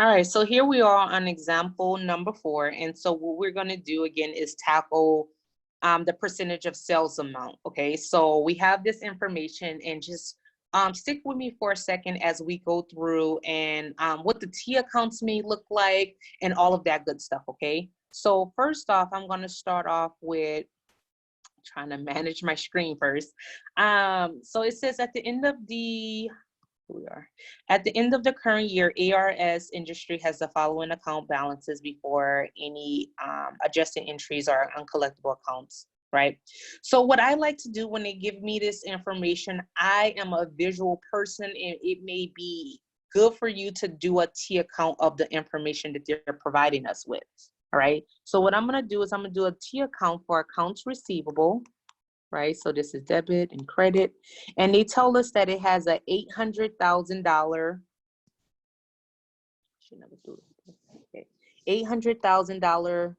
All right, so here we are on example number 4. And so what we're going to do again is tackle the percentage of sales amount. Okay, so we have this information, and just stick with me for a second as we go through and what the T accounts may look like and all of that good stuff. Okay, so first off, I'm going to start off with trying to manage my screen first. So it says at the end of the we are. At the end of the current year, ARS industry has the following account balances before any adjusted entries or uncollectible accounts, right? So what I like to do when they give me this information, I am a visual person, and it may be good for you to do a T account of the information that they're providing us with, all right? So what I'm gonna do is I'm gonna do a T account for accounts receivable, right? So this is debit and credit. And they tell us that it has a $800,000, should never do it. Okay, $800,000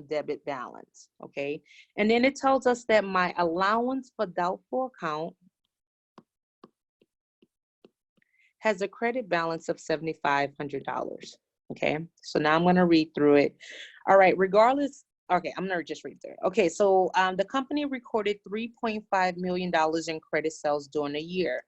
debit balance, okay? And then it tells us that my allowance for doubtful account has a credit balance of $7,500, okay? So now I'm gonna read through it. All right, regardless, okay, I'm gonna just read through it. Okay, so the company recorded $3.5 million in credit sales during the year.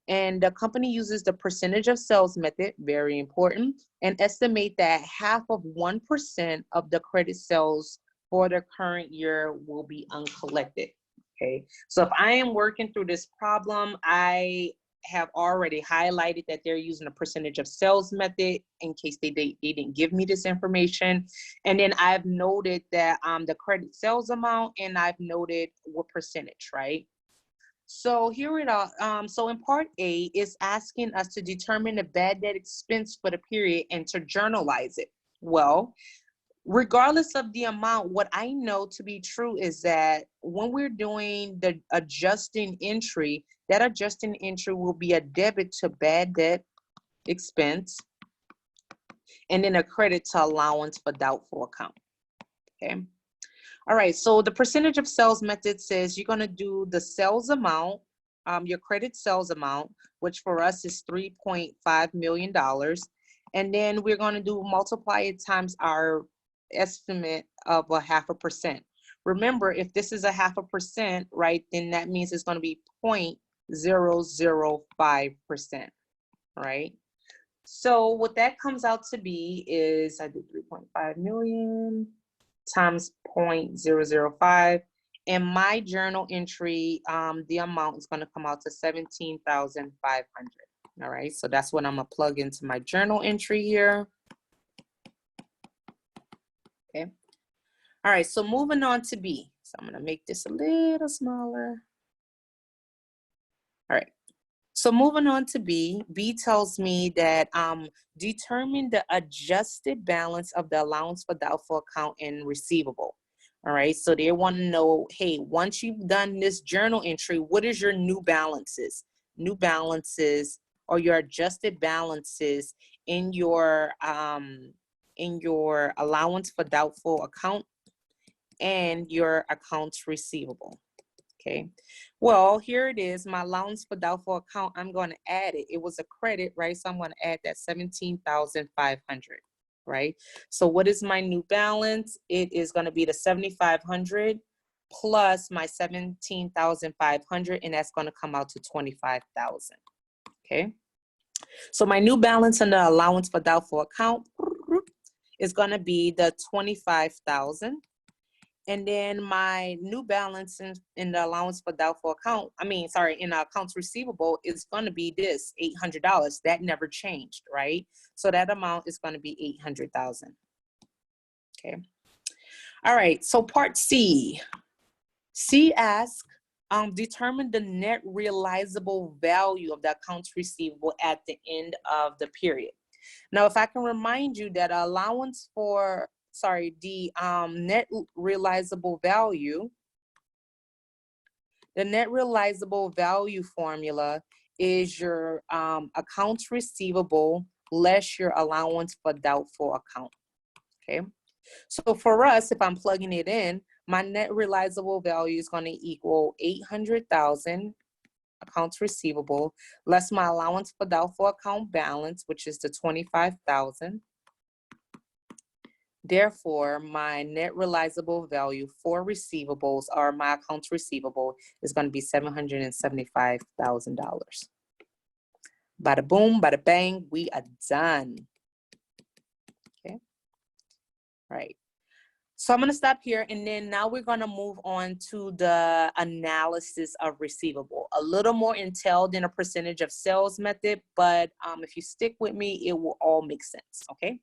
And the company uses the percentage of sales method, very important, and estimate that half of 1% of the credit sales for the current year will be uncollected. Okay, so if I am working through this problem, I have already highlighted that they're using a percentage of sales method in case they didn't give me this information. And then I've noted that the credit sales amount, and I've noted what percentage, right? So here it are. So in part A is asking us to determine the bad debt expense for the period and to journalize it. Well, regardless of the amount, what I know to be true is that when we're doing the adjusting entry, that adjusting entry will be a debit to bad debt expense and then a credit to allowance for doubtful account. Okay. All right, so the percentage of sales method says you're going to do the sales amount, your credit sales amount, which for us is $3.5 million. And then we're going to do multiply it times our estimate of a 0.5%. Remember, if this is a 0.5%, right, then that means it's going to be 0.005%, right? So what that comes out to be is I did 3.5 million times 0.005, and my journal entry, the amount is going to come out to 17,500. All right, so that's what I'm gonna plug into my journal entry here. Okay. All right, so moving on to B. So I'm gonna make this a little smaller. All right. So moving on to B, B tells me that determine the adjusted balance of the allowance for doubtful account and receivable. All right, so they want to know, hey, once you've done this journal entry, what is your new balances? New balances or your adjusted balances in your allowance for doubtful account and your accounts receivable. Okay, well, here it is, my allowance for doubtful account. I'm going to add it. It was a credit, right? So I'm going to add that 17,500, right? So what is my new balance? It is going to be the 7,500 plus my 17,500, and that's going to come out to 25,000. Okay, so my new balance in the allowance for doubtful account is going to be the 25,000. And then my new balance in the allowance for doubtful account, in accounts receivable is going to be this $800. That never changed, right? So that amount is going to be 800,000. Okay. All right. So part C. C asks, determine the net realizable value of the accounts receivable at the end of the period. Now, if I can remind you that allowance for the net realizable value, the net realizable value formula is your accounts receivable less your allowance for doubtful account. Okay, so for us, if I'm plugging it in, my net realizable value is going to equal 800,000 accounts receivable, less my allowance for doubtful account balance, which is the 25,000. Therefore, my net realizable value for receivables, or my accounts receivable, is going to be $775,000. Bada boom, bada bang, we are done. Okay. All right. So I'm going to stop here, and then now we're going to move on to the analysis of receivable. A little more entailed than a percentage of sales method, but if you stick with me, it will all make sense, okay?